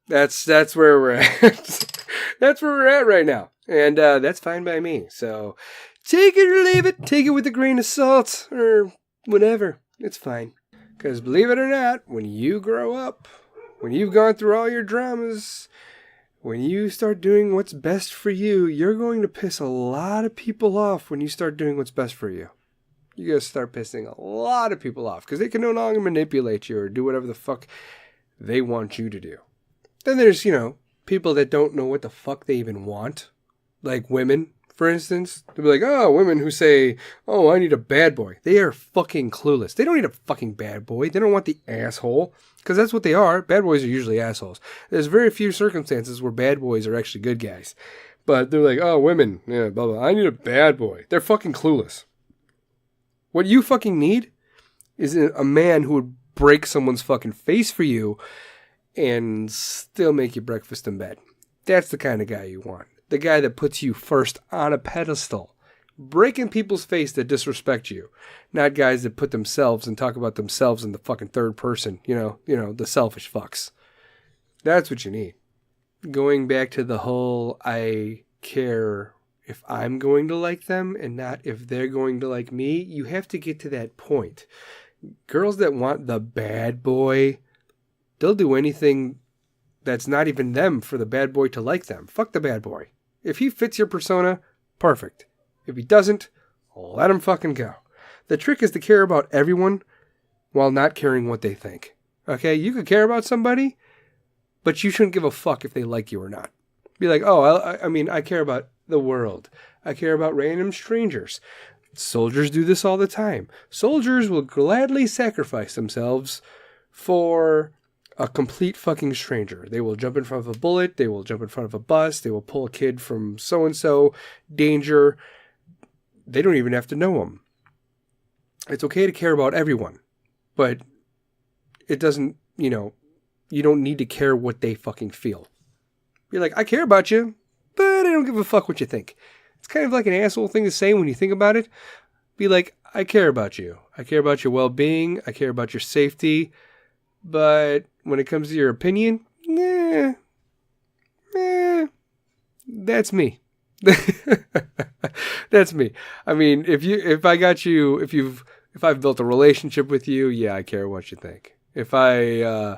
That's where we're at. That's where we're at right now. And that's fine by me. So take it or leave it. Take it with a grain of salt or whatever. It's fine. Because believe it or not, when you grow up, when you've gone through all your dramas, when you start doing what's best for you, you're going to piss a lot of people off when you start doing what's best for you. You're going to start pissing a lot of people off because they can no longer manipulate you or do whatever the fuck they want you to do. Then there's, people that don't know what the fuck they even want. Like women, for instance. They'll be like, oh, women who say, oh, I need a bad boy. They are fucking clueless. They don't need a fucking bad boy. They don't want the asshole. Because that's what they are. Bad boys are usually assholes. There's very few circumstances where bad boys are actually good guys. But they're like, oh, women, yeah, blah, blah. I need a bad boy. They're fucking clueless. What you fucking need is a man who would break someone's fucking face for you and still make you breakfast in bed. That's the kind of guy you want. The guy that puts you first on a pedestal. Breaking people's face that disrespect you. Not guys that put themselves and talk about themselves in the fucking third person. The selfish fucks. That's what you need. Going back to the whole I care if I'm going to like them and not if they're going to like me, you have to get to that point. Girls that want the bad boy, they'll do anything that's not even them for the bad boy to like them. Fuck the bad boy. If he fits your persona, perfect. If he doesn't, let him fucking go. The trick is to care about everyone while not caring what they think. Okay? You could care about somebody, but you shouldn't give a fuck if they like you or not. Be like, oh, I care about the world. I care about random strangers. Soldiers do this all the time. Soldiers will gladly sacrifice themselves for a complete fucking stranger. They will jump in front of a bullet. They will jump in front of a bus. They will pull a kid from so-and-so. Danger. They don't even have to know them. It's okay to care about everyone. But it doesn't, you don't need to care what they fucking feel. Be like, I care about you, but I don't give a fuck what you think. It's kind of like an asshole thing to say when you think about it. Be like, I care about you. I care about your well-being. I care about your safety. But when it comes to your opinion, that's me. That's me. I mean, if I've built a relationship with you, yeah, I care what you think. If I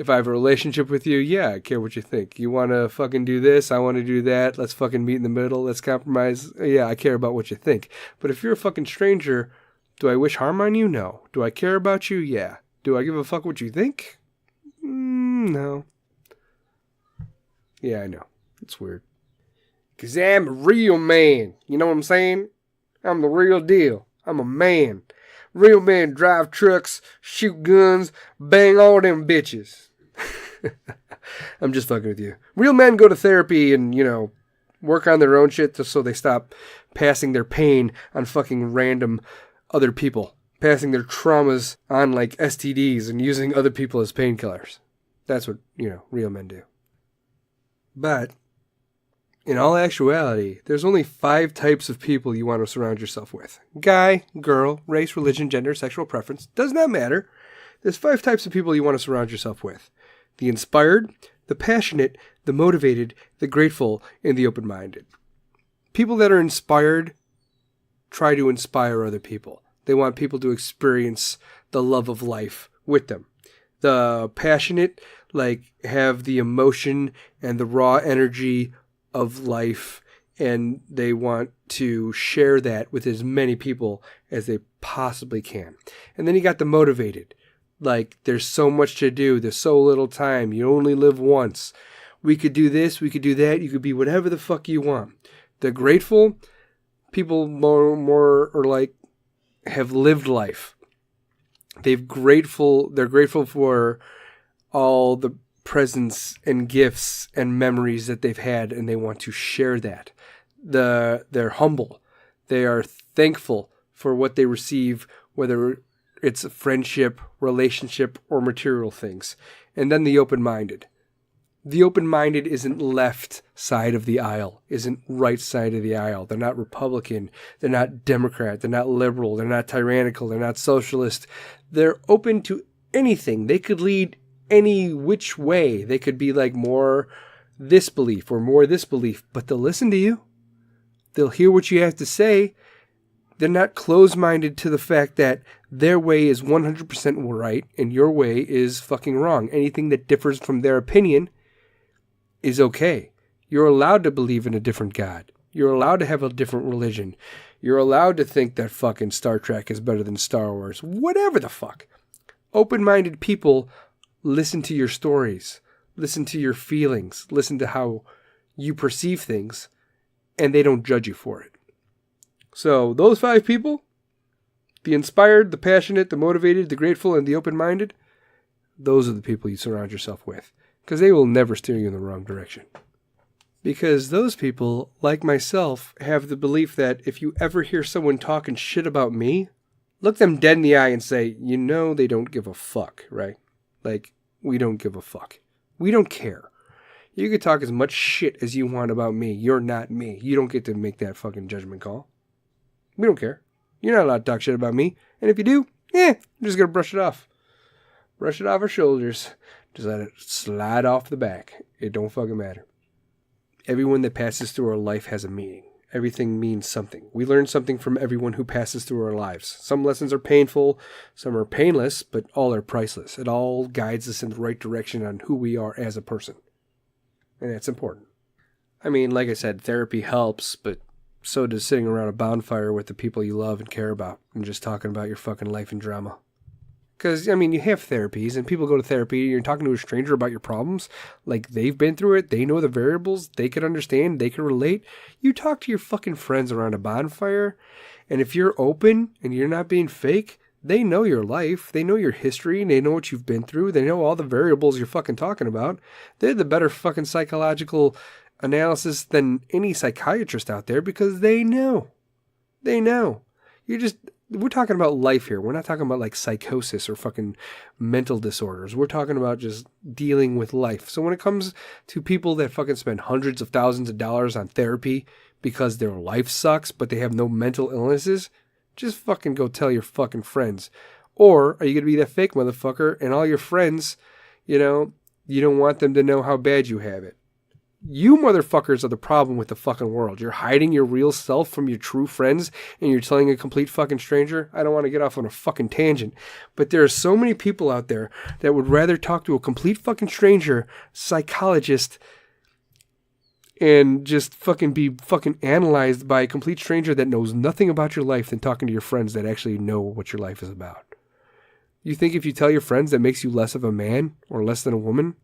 have a relationship with you, yeah, I care what you think. You want to fucking do this, I want to do that. Let's fucking meet in the middle. Let's compromise. Yeah, I care about what you think. But if you're a fucking stranger, do I wish harm on you? No. Do I care about you? Yeah. Do I give a fuck what you think? No. Yeah, I know. It's weird. Because I'm a real man. You know what I'm saying? I'm the real deal. I'm a man. Real men drive trucks, shoot guns, bang all them bitches. I'm just fucking with you. Real men go to therapy and, work on their own shit just so they stop passing their pain on fucking random other people. Passing their traumas on like STDs and using other people as painkillers. That's what, real men do. But in all actuality, there's only 5 types of people you want to surround yourself with. Guy, girl, race, religion, gender, sexual preference. Does not matter. There's 5 types of people you want to surround yourself with. The inspired, the passionate, the motivated, the grateful, and the open-minded. People that are inspired try to inspire other people. They want people to experience the love of life with them. The passionate, have the emotion and the raw energy of life, and they want to share that with as many people as they possibly can. And then you got the motivated. There's so much to do. There's so little time. You only live once. We could do this. We could do that. You could be whatever the fuck you want. The grateful people more are have lived life. They're grateful for all the presents and gifts and memories that they've had, and they want to share that. They're humble. They are thankful for what they receive, whether it's a friendship, relationship, or material things. And then the open-minded. The open-minded isn't left side of the aisle, isn't right side of the aisle. They're not Republican. They're not Democrat. They're not liberal. They're not tyrannical. They're not socialist. They're open to anything. They could lead any which way. They could be more this belief or more this belief, but they'll listen to you. They'll hear what you have to say. They're not closed-minded to the fact that their way is 100% right and your way is fucking wrong. Anything that differs from their opinion is okay. You're allowed to believe in a different God. You're allowed to have a different religion. You're allowed to think that fucking Star Trek is better than Star Wars. Whatever the fuck. Open-minded people listen to your stories. Listen to your feelings. Listen to how you perceive things. And they don't judge you for it. So those 5 people, the inspired, the passionate, the motivated, the grateful, and the open-minded, those are the people you surround yourself with. Because they will never steer you in the wrong direction. Because those people, like myself, have the belief that if you ever hear someone talking shit about me, look them dead in the eye and say, they don't give a fuck, right? We don't give a fuck. We don't care. You can talk as much shit as you want about me. You're not me. You don't get to make that fucking judgment call. We don't care. You're not allowed to talk shit about me. And if you do, we're just going to brush it off. Brush it off our shoulders. Just let it slide off the back. It don't fucking matter. Everyone that passes through our life has a meaning. Everything means something. We learn something from everyone who passes through our lives. Some lessons are painful, some are painless, but all are priceless. It all guides us in the right direction on who we are as a person. And that's important. I mean, like I said, therapy helps, but so does sitting around a bonfire with the people you love and care about and just talking about your fucking life and drama. Because, you have therapies, and people go to therapy, and you're talking to a stranger about your problems. They've been through it, they know the variables, they can understand, they can relate. You talk to your fucking friends around a bonfire, and if you're open, and you're not being fake, they know your life, they know your history, and they know what you've been through, they know all the variables you're fucking talking about. They're the better fucking psychological analysis than any psychiatrist out there, because they know. They know. We're talking about life here. We're not talking about psychosis or fucking mental disorders. We're talking about just dealing with life. So when it comes to people that fucking spend hundreds of thousands of dollars on therapy because their life sucks, but they have no mental illnesses, just fucking go tell your fucking friends. Or are you going to be that fake motherfucker and all your friends, you don't want them to know how bad you have it? You motherfuckers are the problem with the fucking world. You're hiding your real self from your true friends and you're telling a complete fucking stranger. I don't want to get off on a fucking tangent, but there are so many people out there that would rather talk to a complete fucking stranger, psychologist, and just fucking be fucking analyzed by a complete stranger that knows nothing about your life than talking to your friends that actually know what your life is about. You think if you tell your friends that makes you less of a man or less than a woman?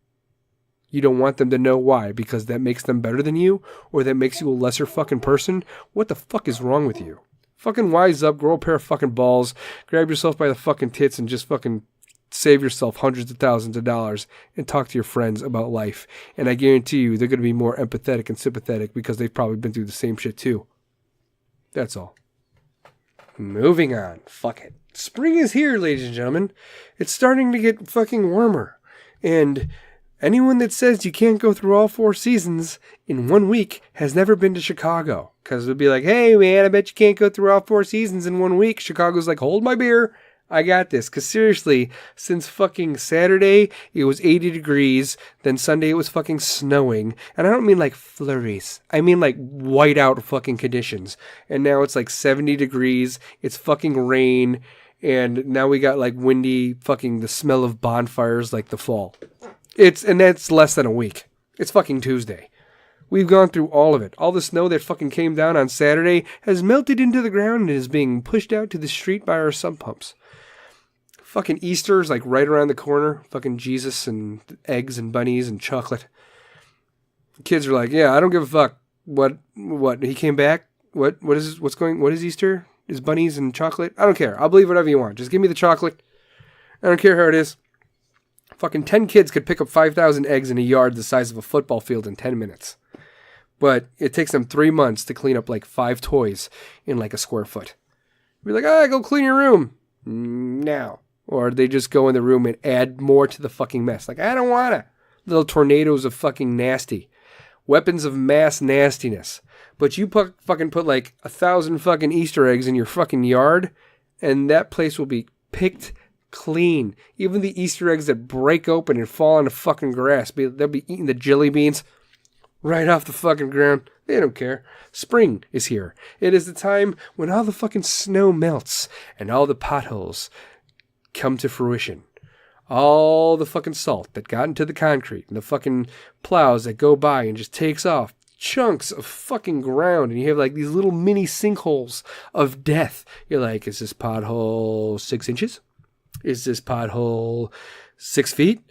You don't want them to know why, because that makes them better than you, or that makes you a lesser fucking person? What the fuck is wrong with you? Fucking wise up, grow a pair of fucking balls, grab yourself by the fucking tits, and just fucking save yourself hundreds of thousands of dollars and talk to your friends about life. And I guarantee you they're going to be more empathetic and sympathetic because they've probably been through the same shit too. That's all. Moving on. Fuck it. Spring is here, ladies and gentlemen. It's starting to get fucking warmer. And anyone that says you can't go through all 4 seasons in 1 week has never been to Chicago. Because it'll be like, hey man, I bet you can't go through all 4 seasons in 1 week. Chicago's like, hold my beer. I got this. Because seriously, since fucking Saturday, it was 80 degrees. Then Sunday, it was fucking snowing. And I don't mean like flurries. I mean like whiteout fucking conditions. And now it's like 70 degrees. It's fucking rain. And now we got like windy fucking the smell of bonfires like the fall. And that's less than a week. It's fucking Tuesday. We've gone through all of it. All the snow that fucking came down on Saturday has melted into the ground and is being pushed out to the street by our sump pumps. Fucking Easter's like right around the corner. Fucking Jesus and eggs and bunnies and chocolate. Kids are like, yeah, I don't give a fuck. What? He came back? What is Easter? Is bunnies and chocolate? I don't care. I'll believe whatever you want. Just give me the chocolate. I don't care how it is. Fucking 10 kids could pick up 5,000 eggs in a yard the size of a football field in 10 minutes. But it takes them 3 months to clean up like 5 toys in like a square foot. Be like, go clean your room. Now. Or they just go in the room and add more to the fucking mess. Like, I don't wanna. Little tornadoes of fucking nasty. Weapons of mass nastiness. But you fucking put like 1,000 fucking Easter eggs in your fucking yard, and that place will be picked clean. Even the Easter eggs that break open and fall on the fucking grass, they'll be eating the jelly beans right off the fucking ground. They don't care. Spring is here. It is the time when all the fucking snow melts and all the potholes come to fruition. All the fucking salt that got into the concrete and the fucking plows that go by and just takes off chunks of fucking ground, and you have like these little mini sinkholes of death. You're like, is this pothole 6 inches? Is this pothole 6 feet?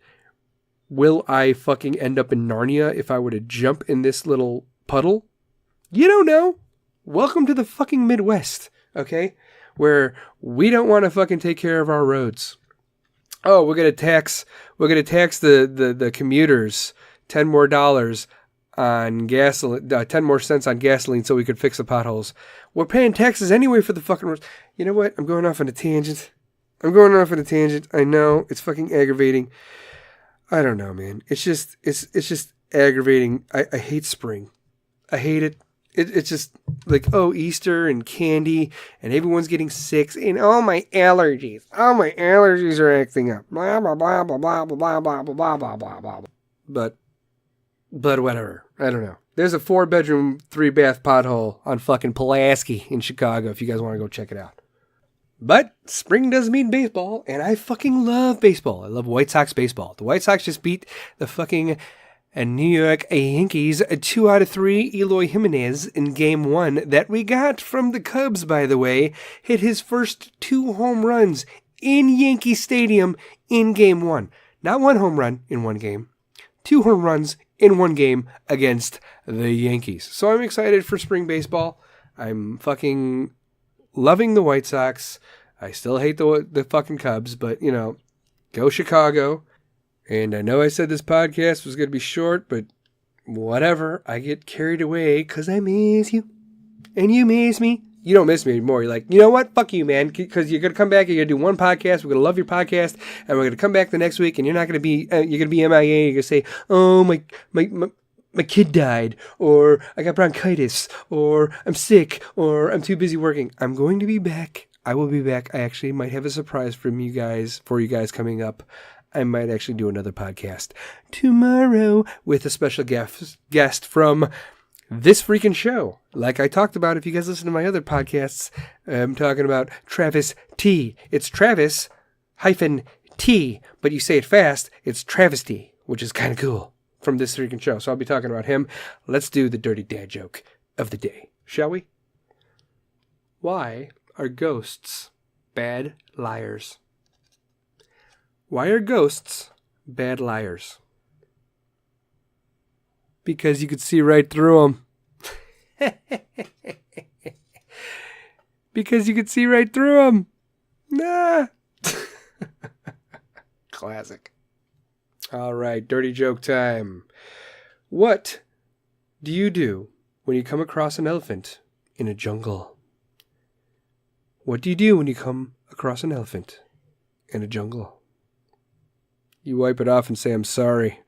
Will I fucking end up in Narnia if I were to jump in this little puddle? You don't know. Welcome to the fucking Midwest, okay? Where we don't want to fucking take care of our roads. Oh, we're gonna tax the commuters $10 more on gasoline, 10 more cents on gasoline so we could fix the potholes. We're paying taxes anyway for the fucking roads. You know what? I'm going off on a tangent. I know it's fucking aggravating. I don't know, man. It's just aggravating. I hate spring. I hate it. It's just like, oh, Easter and candy and everyone's getting sick and all my allergies are acting up. Blah blah blah blah blah blah blah blah blah blah blah. But whatever. I don't know. There's a 4-bedroom, 3-bath pothole on fucking Pulaski in Chicago if you guys want to go check it out. But spring does mean baseball, and I fucking love baseball. I love White Sox baseball. The White Sox just beat the fucking New York Yankees 2 out of 3. Eloy Jimenez in Game 1 that we got from the Cubs, by the way, hit his first 2 home runs in Yankee Stadium in Game 1. Not 1 home run in 1 game. 2 home runs in 1 game against the Yankees. So I'm excited for spring baseball. I'm fucking loving the White Sox. I still hate the fucking Cubs, but, you know, go Chicago. And I know I said this podcast was going to be short, but whatever. I get carried away because I miss you. And you miss me. You don't miss me anymore. You're like, you know what? Fuck you, man. Because you're going to come back, you're going to do 1 podcast. We're going to love your podcast. And we're going to come back the next week, and you're not going to be, you're going to be MIA. You're going to say, oh, my kid died, or I got bronchitis, or I'm sick, or I'm too busy working. I'm going to be back. I will be back. I actually might have a surprise for you guys coming up. I might actually do another podcast tomorrow with a special guest from this freaking show. Like I talked about, if you guys listen to my other podcasts, I'm talking about Travis T. It's Travis -T, but you say it fast. It's Travesty, which is kind of cool. From this freaking show. So I'll be talking about him. Let's do the dirty dad joke of the day, shall we? Why are ghosts bad liars? Why are ghosts bad liars? Because you could see right through them. Because you could see right through them. Nah. Classic. All right, dirty joke time. What do you do when you come across an elephant in a jungle? What do you do when you come across an elephant in a jungle? You wipe it off and say, I'm sorry.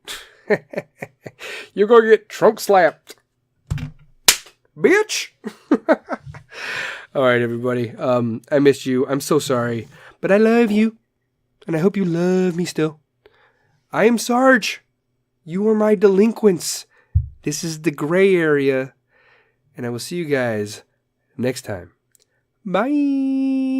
You're going to get trunk slapped. Bitch. All right, everybody. I missed you. I'm so sorry. But I love you. And I hope you love me still. I am Sarge. You are my delinquents. This is the gray area. And I will see you guys next time. Bye.